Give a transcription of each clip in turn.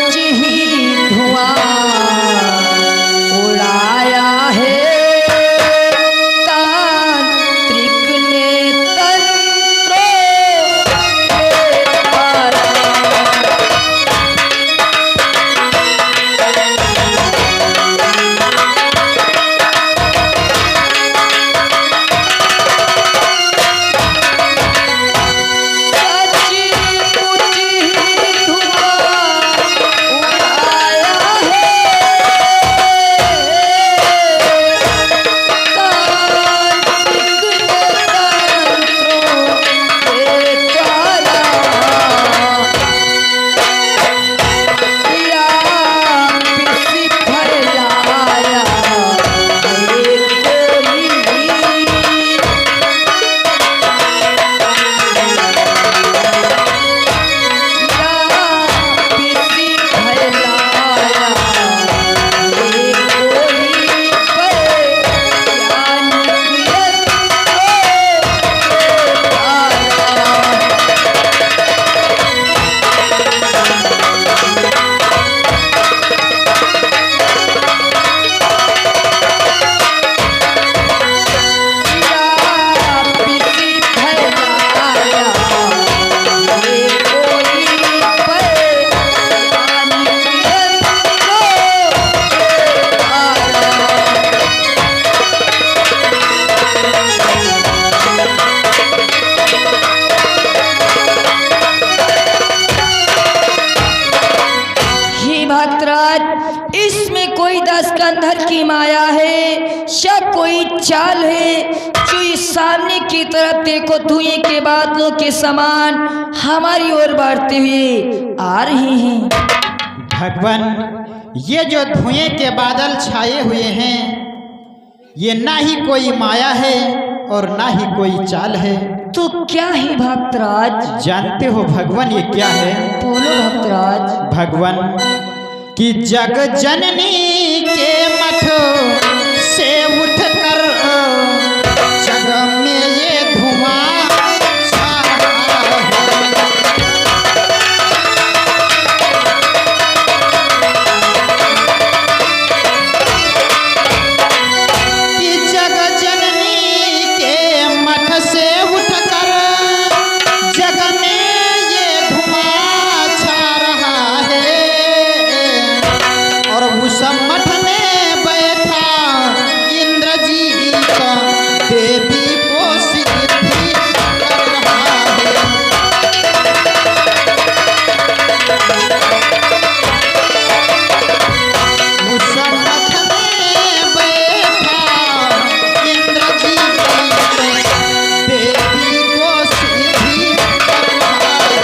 कुछ ही धुआं उड़ाया है तांत्रिक ने तंत्रों के द्वारा। इसमें कोई दस्कंधर की माया है या कोई चाल है जो इस सामने की तरफ देखो धुएं के बादलों के समान हमारी ओर बढ़ते हुए आ रहे हैं। भगवान, ये जो धुएं के बादल छाए हुए हैं ये ना ही कोई माया है और ना ही कोई चाल है। तो क्या है भक्तराज? जानते हो भगवान ये क्या है? बोलो भक्तराज। भगवान कि जग जननी के मठ से उठकर जग में ये धुआं छा रहा है। कि जग जननी के मठ से उठकर जग में ये धुआं छा रहा है। और उस मठ में बैठा इंद्रजीत देवी को सिद्धि कर रहा है। उस मठ में बैठा इंद्रजीत देवी को सिद्धि कर रहा है।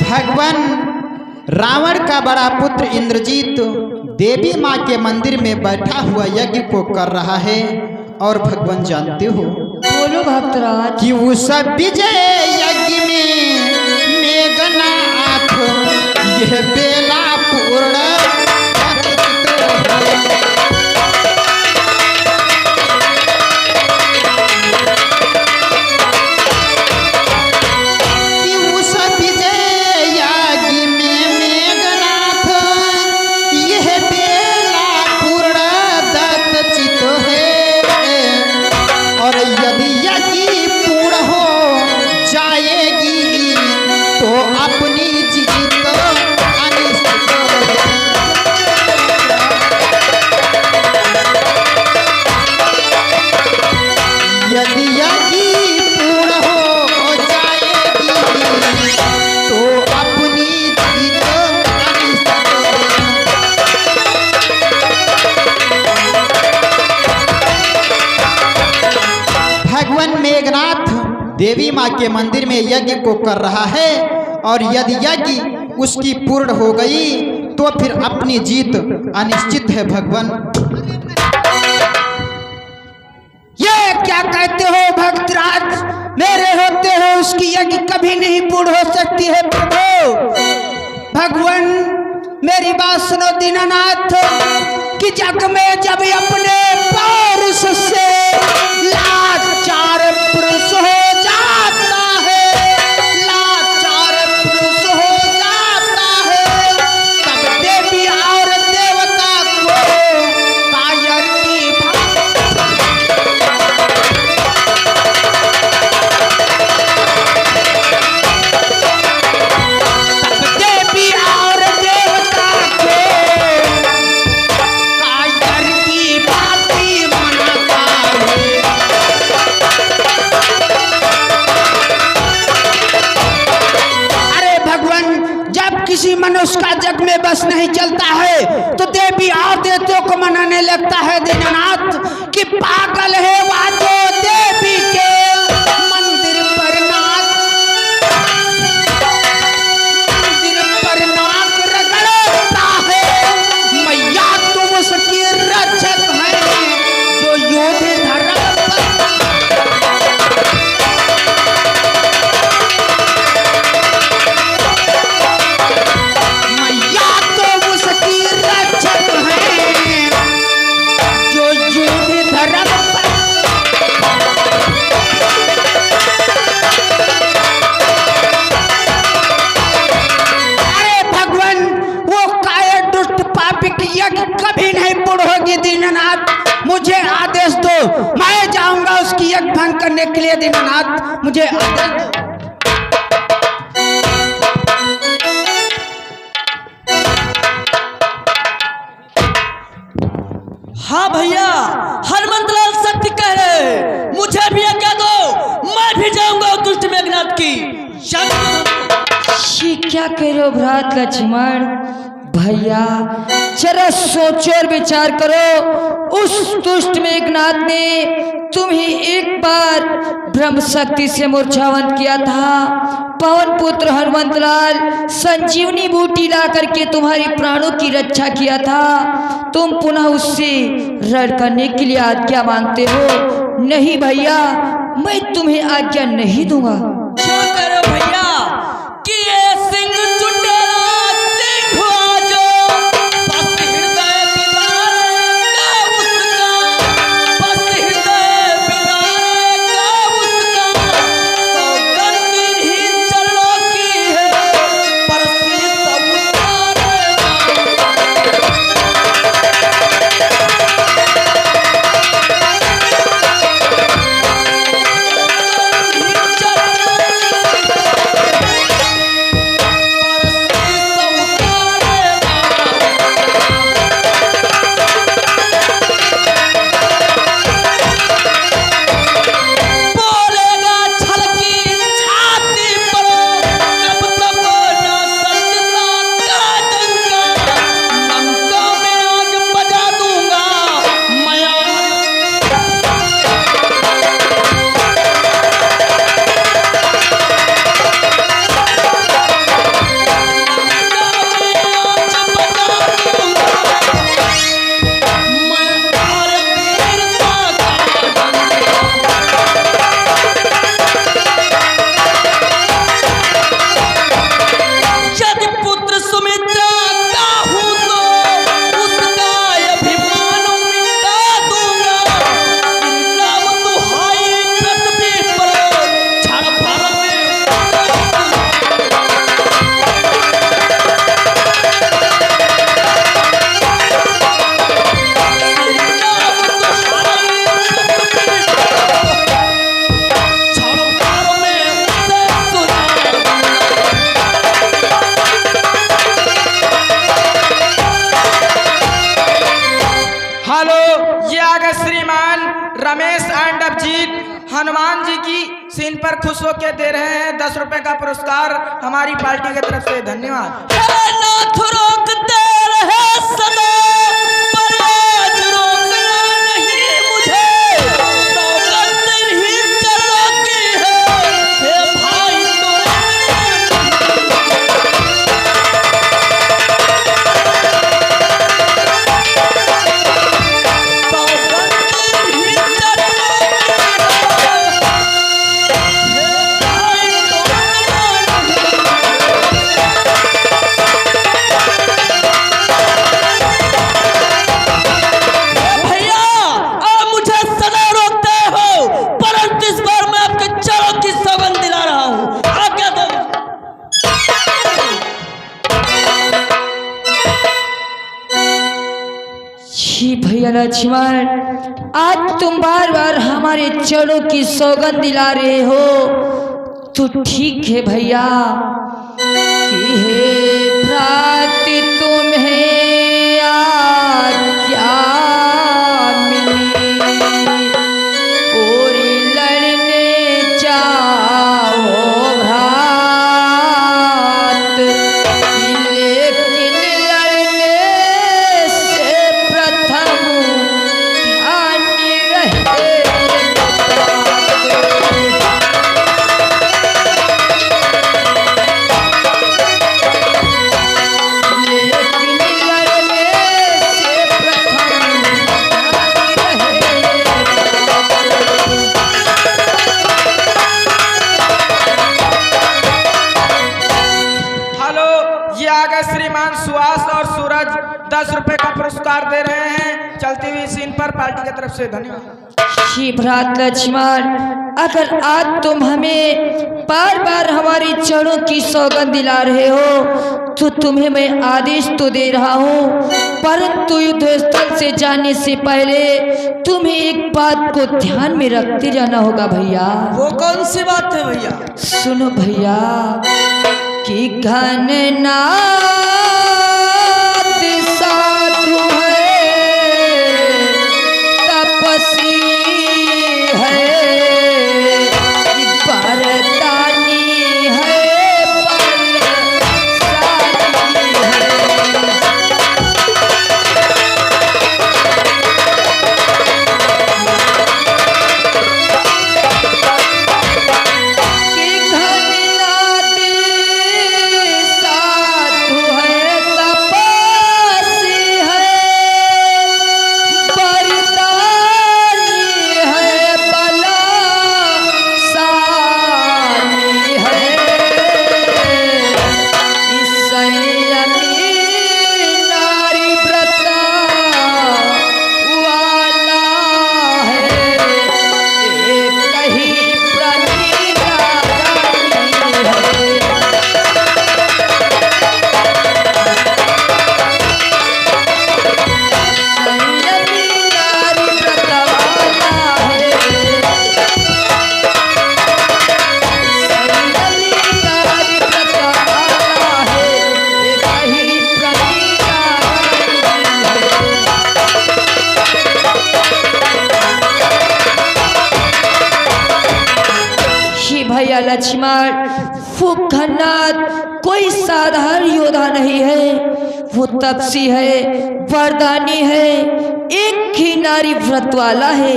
भगवान रावण का बड़ा पुत्र इंद्रजीत देवी माँ के मंदिर में बैठा हुआ यज्ञ को कर रहा है। और भगवान जानते हो? बोलो भक्तराज। कि उस विजय यज्ञ में मेघनाथ यह बेला पूर्ण देवी माँ के मंदिर में यज्ञ को कर रहा है। और यदि यज्ञ उसकी पूर्ण हो गई तो फिर अपनी जीत अनिश्चित है। भगवान, ये क्या कहते हो भक्तराज? मेरे होते हो उसकी यज्ञ कभी नहीं पूर्ण हो सकती है प्रभु। भगवान मेरी बात सुनो दीनानाथ कि जग में जब अपने पौरुष से लाचार पुरुष हो जाए में बस नहीं चलता है तो देवी और देवताओं को मनाने लगता है दीनानाथ कि पागल है वाजो देवी के मंदिर पर नाक, मंदिर पर नाक रगड़ता है। मैया तुम उसकी रक्षक है जो योद्धे धर्म कभी नहीं पूर्ण होगी दीनानाथ, मुझे आदेश दो, मैं जाऊंगा उसकी यज्ञ भंग करने के लिए। दीनानाथ मुझे आदेश दो। हाँ भैया, हनुमंतलाल सत्य कह रहे, मुझे भी आज्ञा दो, मैं भी जाऊंगा दुष्ट मेघनाथ की। ये क्या कह रहे हो भ्रात लक्ष्मण? भैया जरा सोचो और विचार करो, उस दुष्ट मेघनाथ ने तुम्हें एक बार ब्रह्म शक्ति से मूर्छावंत किया था। पवन पुत्र हनुमंतलाल संजीवनी बूटी ला करके तुम्हारे प्राणों की रक्षा किया था। तुम पुनः उससे रण करने के लिए आज्ञा मांगते हो? नहीं भैया, मैं तुम्हें आज्ञा नहीं दूंगा। क्या करो भैया कि ये सिंह चुटेला सिंह हुआ जो बस हृदय बिदारेगा उसका, बस हृदय बिदारेगा उसका। सौगंध ही चलो की है परसी सब उतारेगा। रमेश एंड अभिजीत हनुमान जी की सीन पर खुश होकर दे रहे हैं 10 रुपए का पुरस्कार हमारी पार्टी की तरफ से। धन्यवाद। भैया लक्ष्मण, आज तुम बार बार हमारे चरणों की सौगंध दिला रहे हो तो ठीक है भैया कि हे भ्रात तुम्हें यार क्या मिली और लड़ने जाओ भ्रात, लेकिन 10 रुपए का पुरस्कार दे रहे हैं चलती हुई सीन पर पार्टी की तरफ से धन्यवाद। श्री भ्रात लक्ष्मण, अगर आज तुम हमें बार बार हमारी चरणों की सौगंध दिला रहे हो तो तुम्हें मैं आदेश तो दे रहा हूँ, परंतु युद्ध स्थल से जाने से पहले तुम्हें एक बात को ध्यान में रखते जाना होगा भैया। वो कौन सी बात है भैया? सुनो भैया कि घननाद साधु है, तपस्वी है, वरदानी है, बलशाली है। कि घननाद साधु है, तपस्वी है, वरदानी है, बलशाली है। इस संयमी नारी व्रत वाला है, एक ही प्रणीता रानी है। संयमी नारी व्रत वाला है, संयमी नारी व्रत वाला है, एक ही प्रणीता रानी है। श्री भैया लक्ष्मण, वो घननाद कोई साधारण योद्धा नहीं है, वो तपसी है, वरदानी है, एक ही नारी व्रत वाला है।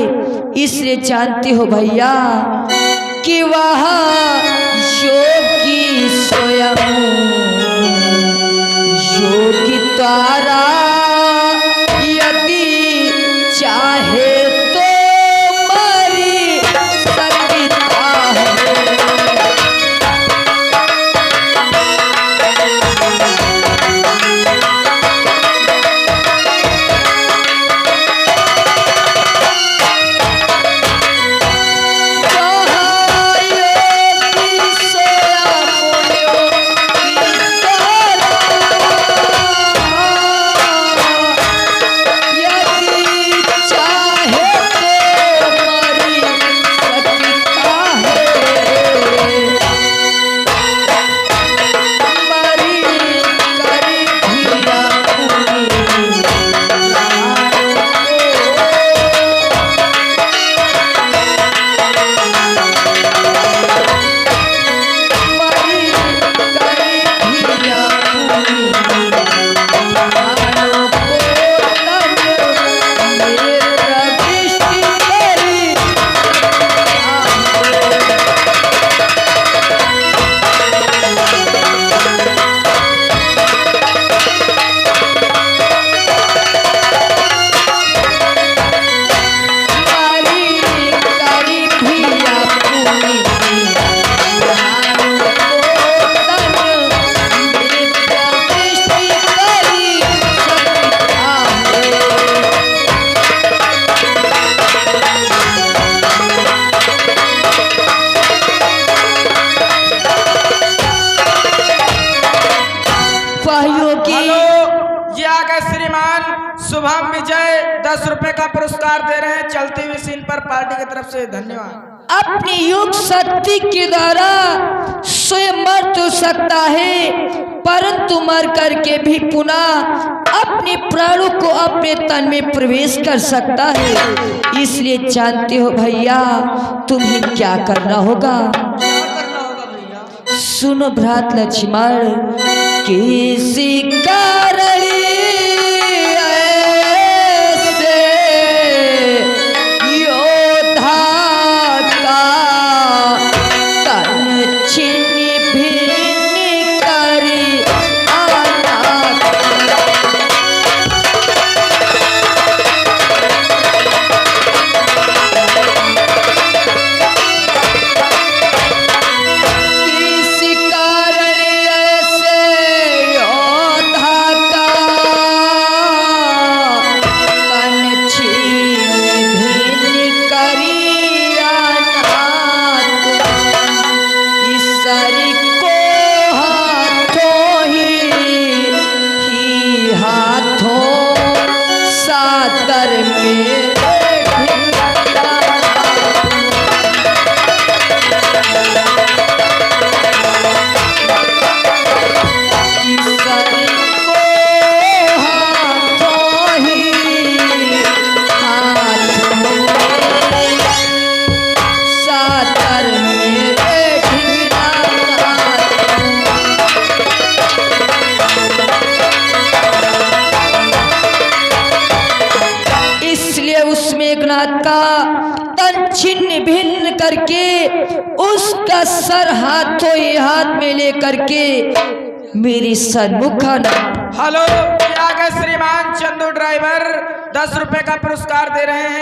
इसलिए जानते हो भैया कि वह योगी स्वयं योगी द्वारा यदि चाहे तो मरी सकता है। शुभम विजय 10 रुपए का पुरस्कार दे रहे हैं चलती हुई सीन पर पार्टी की तरफ से धन्यवाद। अपनी योग शक्ति के द्वारा स्वयं मर तो सकता है, परंतु मर करके भी पुनः अपने प्राणों को अपने तन में प्रवेश कर सकता है। इसलिए जानते हो भैया तुम्हें क्या करना होगा? सुनो भ्रात लक्ष्मण, किसी कारण का उसका सर हाथों ही हाथ में लेकर के मेरी सन्मुख आना। हेलो, ये आ गए श्रीमान चंदू ड्राइवर, 10 रुपए का पुरस्कार दे रहे हैं।